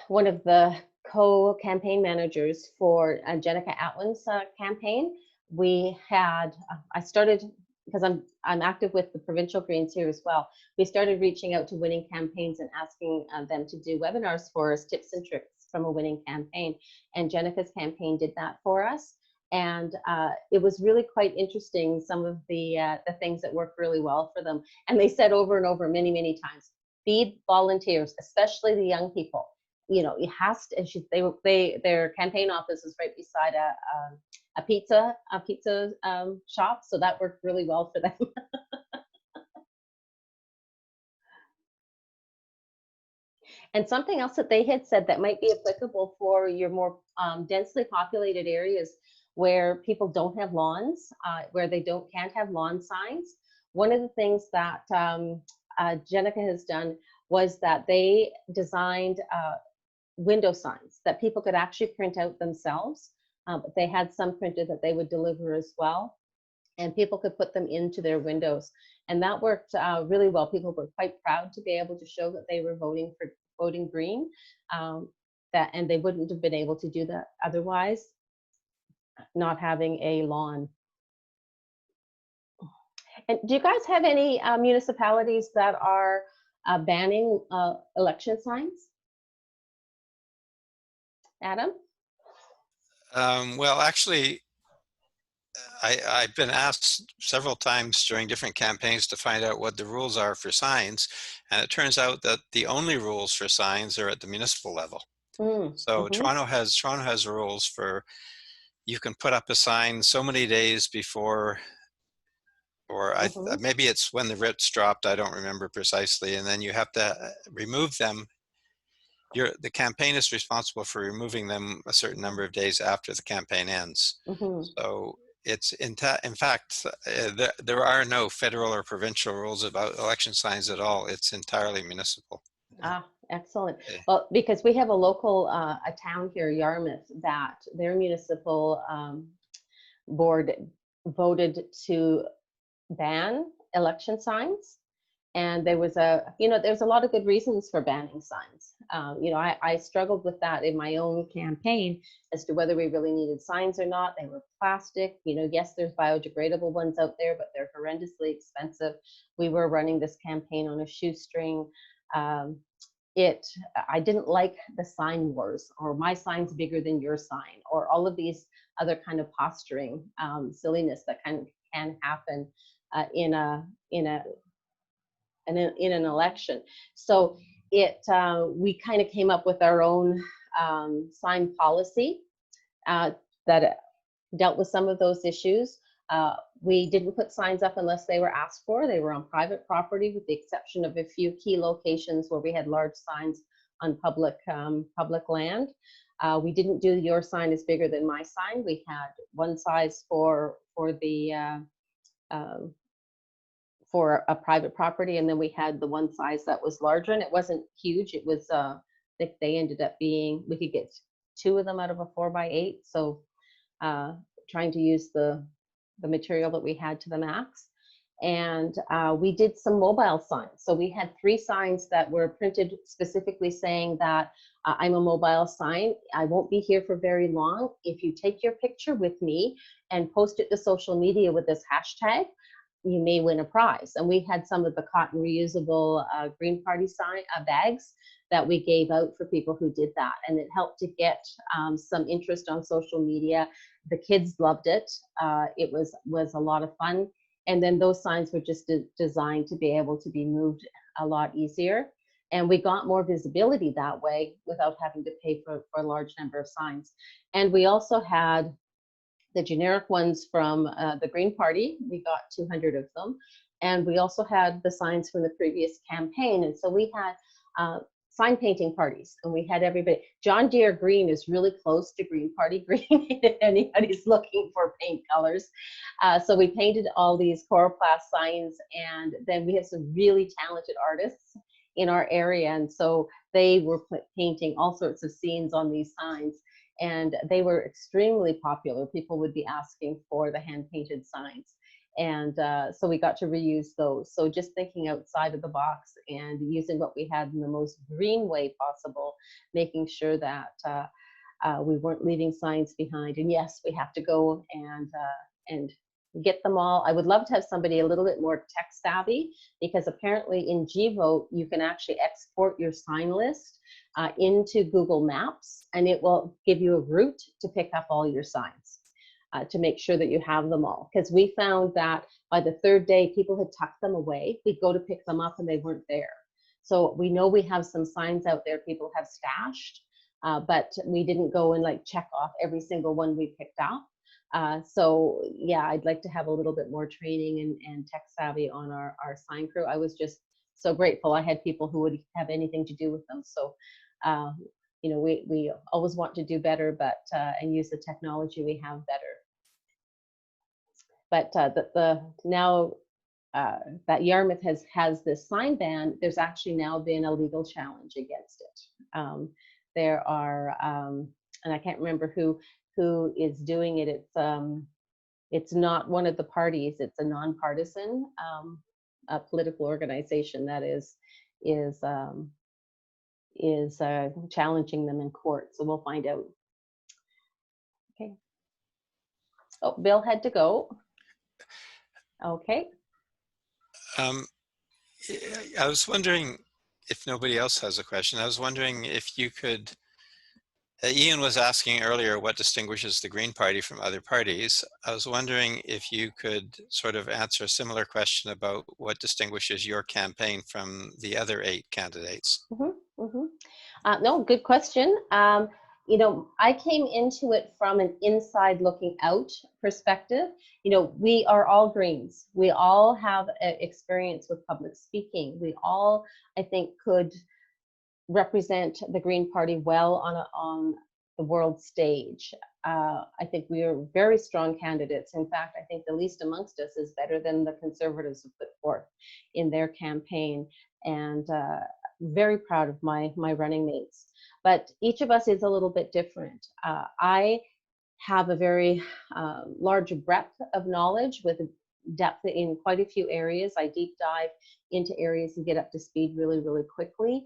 one of the co-campaign managers for Jenica Atlin's campaign, we had, I started, because I'm active with the provincial Greens here as well, we started reaching out to winning campaigns and asking them to do webinars for us, tips and tricks from a winning campaign. And Jenica's campaign did that for us. And it was really quite interesting, some of the things that worked really well for them. And they said over and over many, many times, feed volunteers, especially the young people. You know, it has to, their campaign office is right beside a pizza shop, so that worked really well for them. And something else that they had said that might be applicable for your more densely populated areas where people don't have lawns, where they can't have lawn signs. One of the things that Jenica has done was that they designed window signs that people could actually print out themselves. But they had some printed that they would deliver as well, and people could put them into their windows, and that worked really well. People were quite proud to be able to show that they were voting green, and they wouldn't have been able to do that otherwise, not having a lawn. And do you guys have any municipalities that are banning election signs? Adam? Well, actually, I've been asked several times during different campaigns to find out what the rules are for signs. And it turns out that the only rules for signs are at the municipal level. So Toronto has rules for, you can put up a sign so many days before, or maybe it's when the writs dropped, I don't remember precisely. And then you have to remove them the campaign is responsible for removing them a certain number of days after the campaign ends. Mhm. So it's in fact, there are no federal or provincial rules about election signs at all. It's entirely municipal. Ah, excellent. Okay. Well, because we have a local, a town here, Yarmouth, that their municipal board voted to ban election signs. And there was there's a lot of good reasons for banning signs. I struggled with that in my own campaign as to whether we really needed signs or not. They were plastic. Yes, there's biodegradable ones out there, but they're horrendously expensive. We were running this campaign on a shoestring. I didn't like the sign wars, or my sign's bigger than your sign, or all of these other kind of posturing silliness that kind of can happen in an election. So we kind of came up with our own sign policy that dealt with some of those issues. We didn't put signs up unless they were asked for. They were on private property, with the exception of a few key locations where we had large signs on public land. We didn't do your sign is bigger than my sign. We had one size for a private property, and then we had the one size that was larger, and it wasn't huge. It was they ended up being, we could get 2 of them out of a 4x8. So trying to use the material that we had to the max. And we did some mobile signs. So we had 3 signs that were printed specifically saying that I'm a mobile sign. I won't be here for very long. If you take your picture with me and post it to social media with this hashtag, you may win a prize. And we had some of the cotton reusable Green Party bags that we gave out for people who did that. And it helped to get some interest on social media. The kids loved it. It was a lot of fun. And then those signs were just designed to be able to be moved a lot easier. And we got more visibility that way without having to pay for a large number of signs. And we also had the generic ones from the Green Party. We got 200 of them. And we also had the signs from the previous campaign. And so we had sign painting parties, and we had everybody. John Deere green is really close to Green Party green if anybody's looking for paint colors. So we painted all these coroplast signs, and then we have some really talented artists in our area. And so they were painting all sorts of scenes on these signs. And they were extremely popular. People would be asking for the hand-painted signs. And so we got to reuse those. So just thinking outside of the box and using what we had in the most green way possible, making sure that we weren't leaving signs behind. And yes, we have to go and get them all. I would love to have somebody a little bit more tech savvy, because apparently in GVote, you can actually export your sign list into Google Maps, and it will give you a route to pick up all your signs to make sure that you have them all. Because we found that by the 3rd day, people had tucked them away. We'd go to pick them up and they weren't there. So we know we have some signs out there people have stashed, but we didn't go and like check off every single one we picked up. So yeah, I'd like to have a little bit more training and tech savvy on our sign crew. I was just so grateful I had people who would have anything to do with them. So we always want to do better, but and use the technology we have better. But now that Yarmouth has this sign ban, there's actually now been a legal challenge against it. There are, and I can't remember who is doing it. It's not one of the parties. It's a nonpartisan political organization that is challenging them in court. So we'll find out. Okay. Oh, Bill had to go. Okay. I was wondering, if nobody else has a question, I was wondering if you could, Ian was asking earlier what distinguishes the Green Party from other parties. I was wondering if you could sort of answer a similar question about what distinguishes your campaign from the other 8 candidates. No, good question. I came into it from an inside looking out perspective. We are all Greens. We all have experience with public speaking. We all, I think, could represent the Green Party well on the world stage. I think we are very strong candidates. In fact, I think the least amongst us is better than the Conservatives have put forth in their campaign, and very proud of my running mates. But each of us is a little bit different. I have a very large breadth of knowledge with depth in quite a few areas. I deep dive into areas and get up to speed really, really quickly.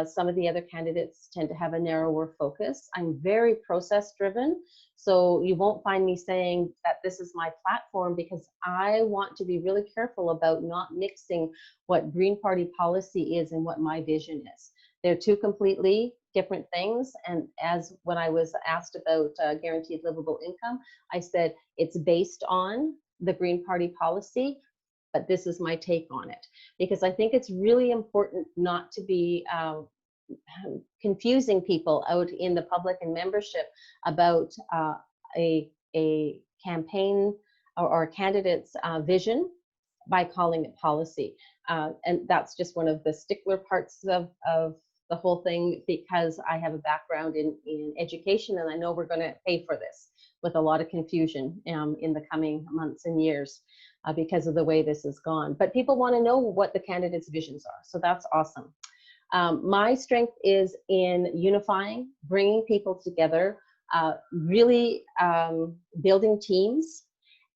Some of the other candidates tend to have a narrower focus. I'm very process driven, so you won't find me saying that this is my platform, because I want to be really careful about not mixing what Green Party policy is and what my vision is. They're two completely different things. And as when I was asked about guaranteed livable income, I said it's based on the Green Party policy, but this is my take on it, because I think it's really important not to be confusing people out in the public and membership about a campaign or a candidate's vision by calling it policy. And that's just one of the stickler parts of the whole thing, because I have a background in education, and I know we're going to pay for this with a lot of confusion in the coming months and years because of the way this has gone. But people want to know what the candidates' visions are, so that's awesome. My strength is in unifying, bringing people together, really building teams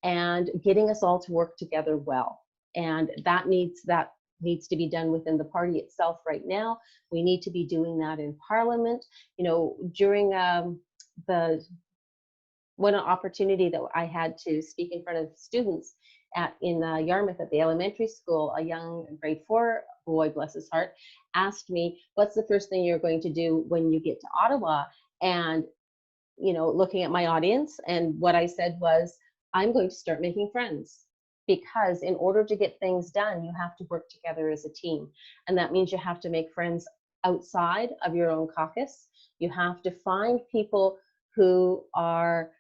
and getting us all to work together well. And that needs to be done within the party itself right now. We need to be doing that in Parliament. You know, during one opportunity that I had to speak in front of students in Yarmouth at the elementary school, a young grade 4 boy, bless his heart, asked me, what's the first thing you're going to do when you get to Ottawa? And, you know, looking at my audience, and what I said was, I'm going to start making friends, because in order to get things done, you have to work together as a team. And that means you have to make friends outside of your own caucus. You have to find people who are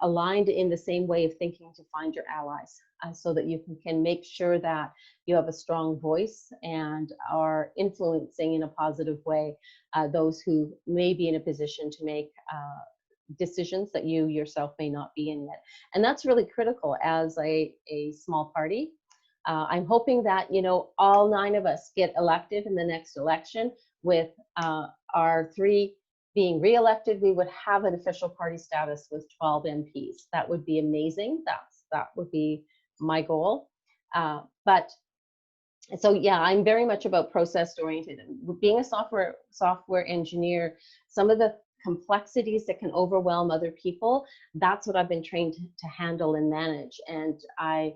aligned in the same way of thinking to find your allies, so that you can make sure that you have a strong voice and are influencing in a positive way those who may be in a position to make decisions that you yourself may not be in yet. And that's really critical as a small party. I'm hoping that, you know, all 9 of us get elected in the next election. With our 3 being re-elected, we would have an official party status with 12 MPs. That would be amazing. That would be my goal. But so yeah, I'm very much about process oriented. Being a software engineer, some of the complexities that can overwhelm other people, that's what I've been trained to handle and manage. And I,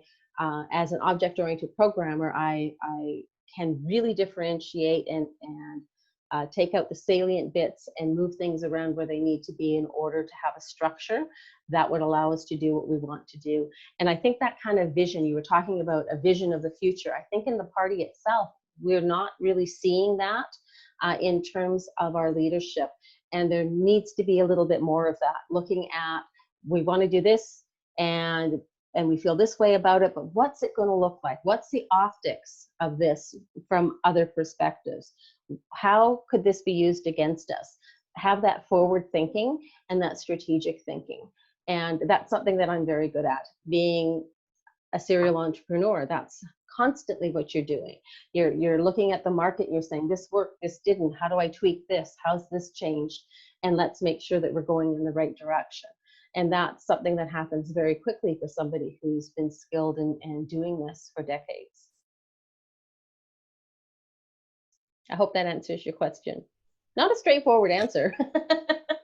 as an object-oriented programmer, I can really differentiate and take out the salient bits and move things around where they need to be in order to have a structure that would allow us to do what we want to do. And I think that kind of vision, you were talking about a vision of the future, I think in the party itself, we're not really seeing that in terms of our leadership. And there needs to be a little bit more of that, looking at, we want to do this and we feel this way about it, but what's it going to look like? What's the optics of this from other perspectives? How could this be used against us? Have that forward thinking and that strategic thinking. And that's something that I'm very good at. Being a serial entrepreneur, that's constantly what you're doing. You're looking at the market, you're saying, this worked, this didn't, how do I tweak this? How's this changed? And let's make sure that we're going in the right direction. And that's something that happens very quickly for somebody who's been skilled in doing this for decades. I hope that answers your question. Not a straightforward answer.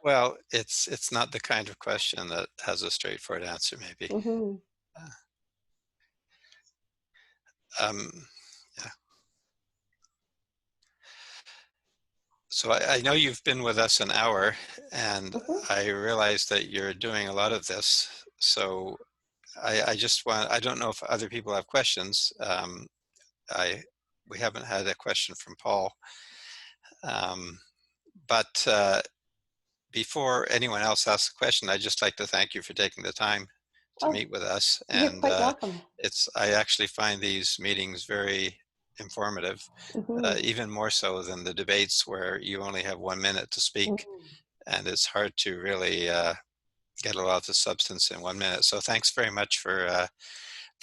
Well, it's not the kind of question that has a straightforward answer, maybe. Mm-hmm. Yeah. So I know you've been with us an hour, and I realize that you're doing a lot of this. So I just want, I don't know if other people have questions. We haven't had a question from Paul. But before anyone else asks a question, I'd just like to thank you for taking the time to meet with us. You're And quite welcome. I actually find these meetings very informative, Mhm. even more so than the debates where you only have 1 minute to speak, Mhm. and it's hard to really get a lot of substance in 1 minute. So thanks very much for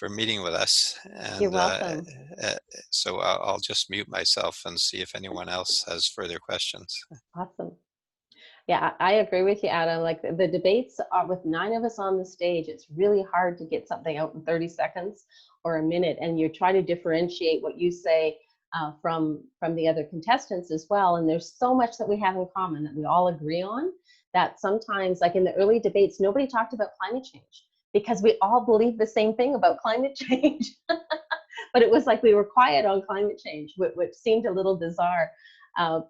meeting with us. You're And welcome. uh, so I'll just mute myself and see if anyone else has further questions. Awesome. Yeah, I agree with you, Adam. Like the debates are with 9 of us on the stage, it's really hard to get something out in 30 seconds or a minute, and you try to differentiate what you say from the other contestants as well. And there's so much that we have in common that we all agree on that sometimes, like in the early debates, nobody talked about climate change because we all believe the same thing about climate change. But it was like we were quiet on climate change, which seemed a little bizarre.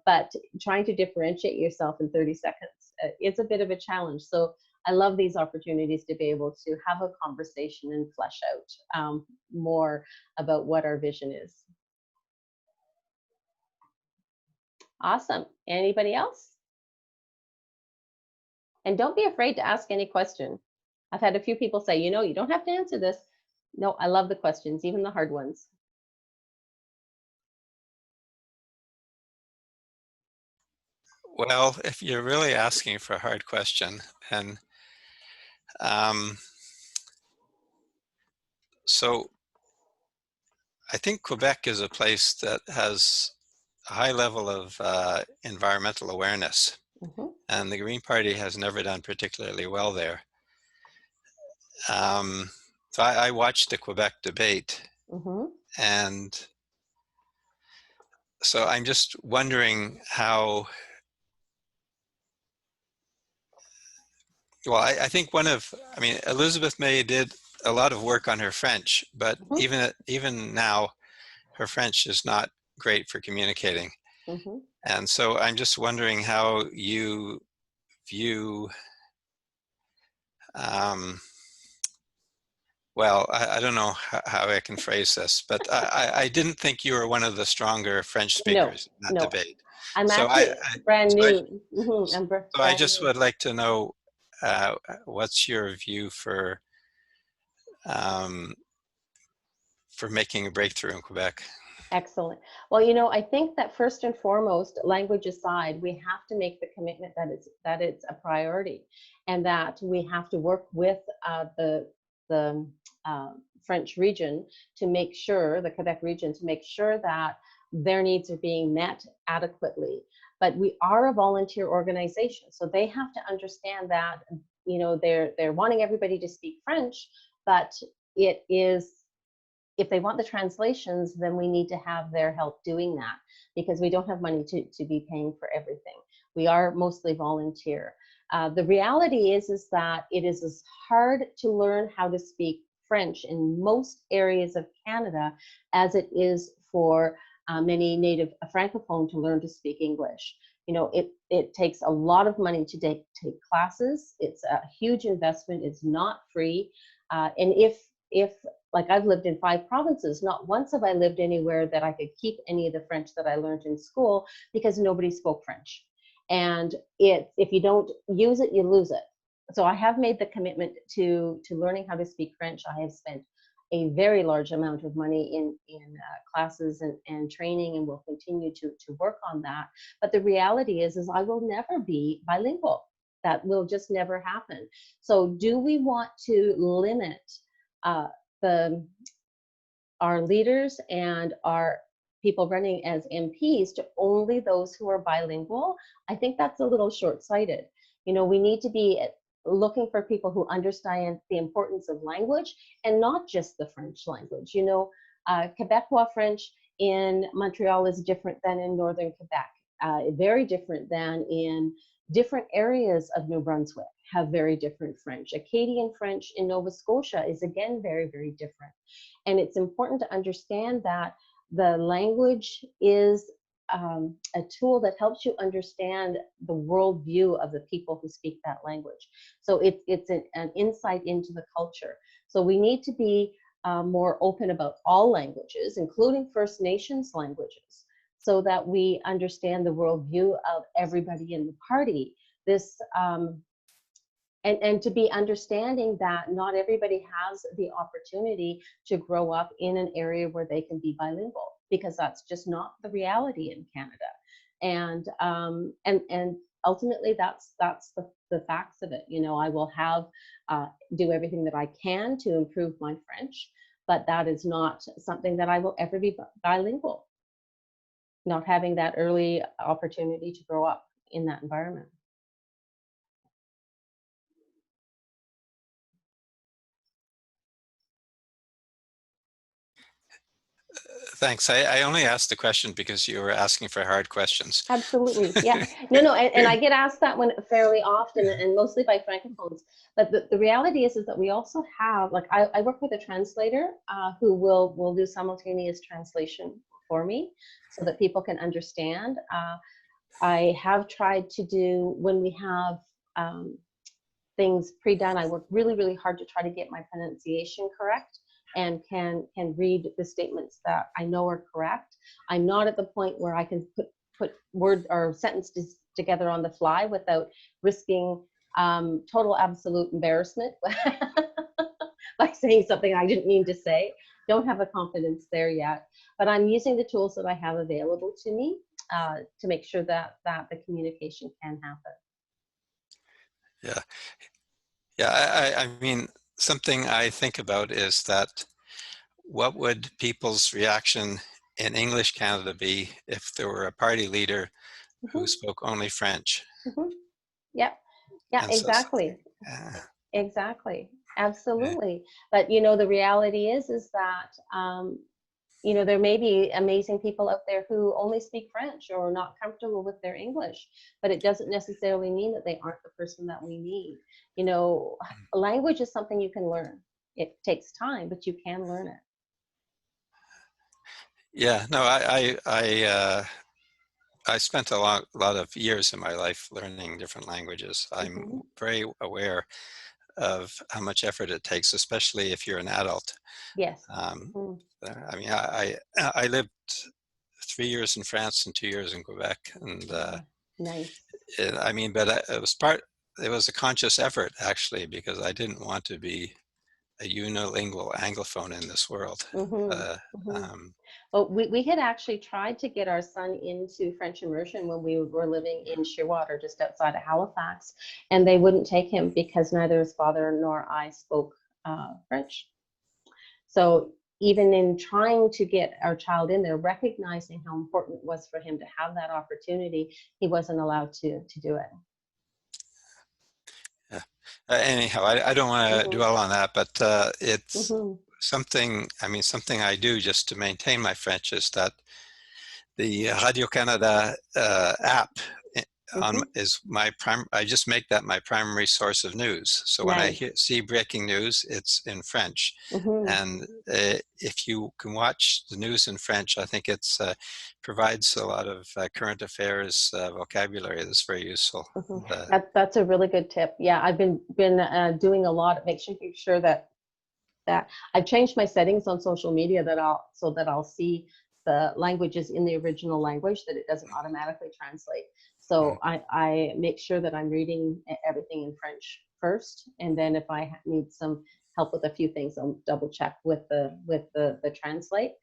But trying to differentiate yourself in 30 seconds is a bit of a challenge. So I love these opportunities to be able to have a conversation and flesh out more about what our vision is. Awesome. Anybody else? And don't be afraid to ask any question. I've had a few people say, you know, you don't have to answer this. No, I love the questions, even the hard ones. Well, if you're really asking for a hard question, and so I think Quebec is a place that has a high level of environmental awareness, Mhm. and the Green Party has never done particularly well there. So I watched the Quebec debate, Mhm. and so I'm just wondering how, well, I think I mean, Elizabeth May did a lot of work on her French, but Mhm. even now, her French is not great for communicating. Mhm. And so I'm just wondering how you view, well, I don't know how I can phrase this, but I didn't think you were one of the stronger French No, speakers in that no. debate. I'm So actually brand so I, new. I'm so I brand just new. would like to know what's your view um, for making a breakthrough in Quebec? Excellent. Well, you know, I think that first and foremost, language aside, we have to make the commitment that it's a priority, and that we have to work with the French region to make sure, the Quebec region, to make sure that their needs are being met adequately. But we are a volunteer organization, so they have to understand that, you know, they're wanting everybody to speak French, but it is, if they want the translations, then we need to have their help doing that because we don't have money to be paying for everything. We are mostly volunteer. The reality is that it is as hard to learn how to speak French in most areas of Canada as it is for many native francophone to learn to speak English. You know, it takes a lot of money to take classes. It's a huge investment. It's not free. And if like I've lived in 5 provinces, not once have I lived anywhere that I could keep any of the French that I learned in school because nobody spoke French. And if you don't use it, you lose it. So I have made the commitment to learning how to speak French. I have spent a very large amount of money in classes and training, and will continue to work on that. But the reality is I will never be bilingual. That will just never happen. So do we want to limit uh, our leaders and our people running as MPs to only those who are bilingual? I think that's a little short-sighted. You know, we need to be looking for people who understand the importance of language and not just the French language. You know, Quebecois French in Montreal is different than in Northern Quebec, very different than in different areas of New Brunswick have very different French. Acadian French in Nova Scotia is again very, very different. And it's important to understand that the language is a tool that helps you understand the worldview of the people who speak that language. So it's an insight into the culture. So we need to be more open about all languages, including First Nations languages, so that we understand the worldview of everybody in the party. This and to be understanding that not everybody has the opportunity to grow up in an area where they can be bilingual. because that's just not the reality in Canada. And ultimately that's the facts of it. You know, I will do everything that I can to improve my French, but that is not something that I will ever be bilingual, not having that early opportunity to grow up in that environment. Thanks. I only asked the question because you were asking for hard questions. Absolutely, yeah. No, and I get asked that one fairly often, and mostly by francophones. But the reality is that we also have, like, I work with a translator who will do simultaneous translation for me, so that people can understand. I have tried to do, when we have things pre-done, I work really, really hard to try to get my pronunciation correct, and can read the statements that I know are correct. I'm not at the point where I can put word or sentences together on the fly without risking total absolute embarrassment by saying something I didn't mean to say. Don't have the confidence there yet, but I'm using the tools that I have available to me to make sure that the communication can happen. Yeah. Yeah, I mean, something I think about is that what would people's reaction in English Canada be if there were a party leader who spoke only French? Yep. Yeah, And exactly. So, Exactly. Absolutely. But, you know, the reality is that, you know, there may be amazing people out there who only speak French or are not comfortable with their English, but it doesn't necessarily mean that they aren't the person that we need. You know, language is something you can learn. It takes time, but you can learn it. yeah, no, I spent a lot of years in my life learning different languages. I'm very aware of how much effort it takes, especially if you're an adult. Yes. I mean, I lived 3 years in France and 2 years in Quebec, and Nice. I mean, but it was a conscious effort actually, because I didn't want to be a unilingual Anglophone in this world. Well, we had actually tried to get our son into French immersion when we were living in Shearwater, just outside of Halifax, and they wouldn't take him because neither his father nor I spoke French. So even in trying to get our child in there, recognizing how important it was for him to have that opportunity, he wasn't allowed to do it. Yeah. Anyhow, I don't want to dwell on that, but it's something, I mean, something I do just to maintain my French is that the Radio-Canada app is my I just make that my primary source of news. So when I see breaking news, it's in French. And if you can watch the news in French, I think it's provides a lot of current affairs vocabulary that's very useful. That's a really good tip. Yeah, I've been doing a lot, making sure that I've changed my settings on social media so that I'll see the languages in the original language, that it doesn't automatically translate. So I make sure that I'm reading everything in French first, and then if I need some help with a few things, I'll double check with the translate.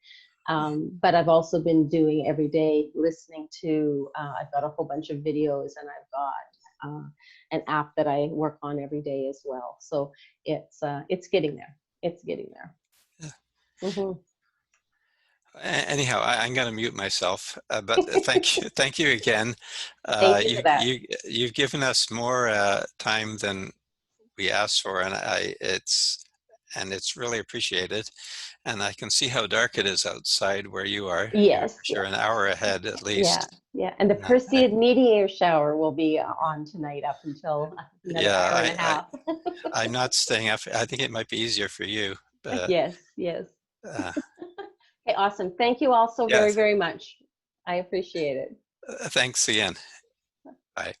But I've also been doing every day listening to. I've got a whole bunch of videos, and I've got an app that I work on every day as well. So it's getting there. It's getting there. Yeah. Anyhow, I'm going to mute myself, but thank you again. Thank you for that. You've given us more time than we asked for, and it's really appreciated. And I can see how dark it is outside where you are. Yes, you're an hour ahead at least. Yeah, and the Perseid meteor shower will be on tonight up until another hour and a half. I'm not staying up. I think it might be easier for you. But, yes. Okay, awesome. Thank you all so very, very much. I appreciate it. Thanks again. Bye.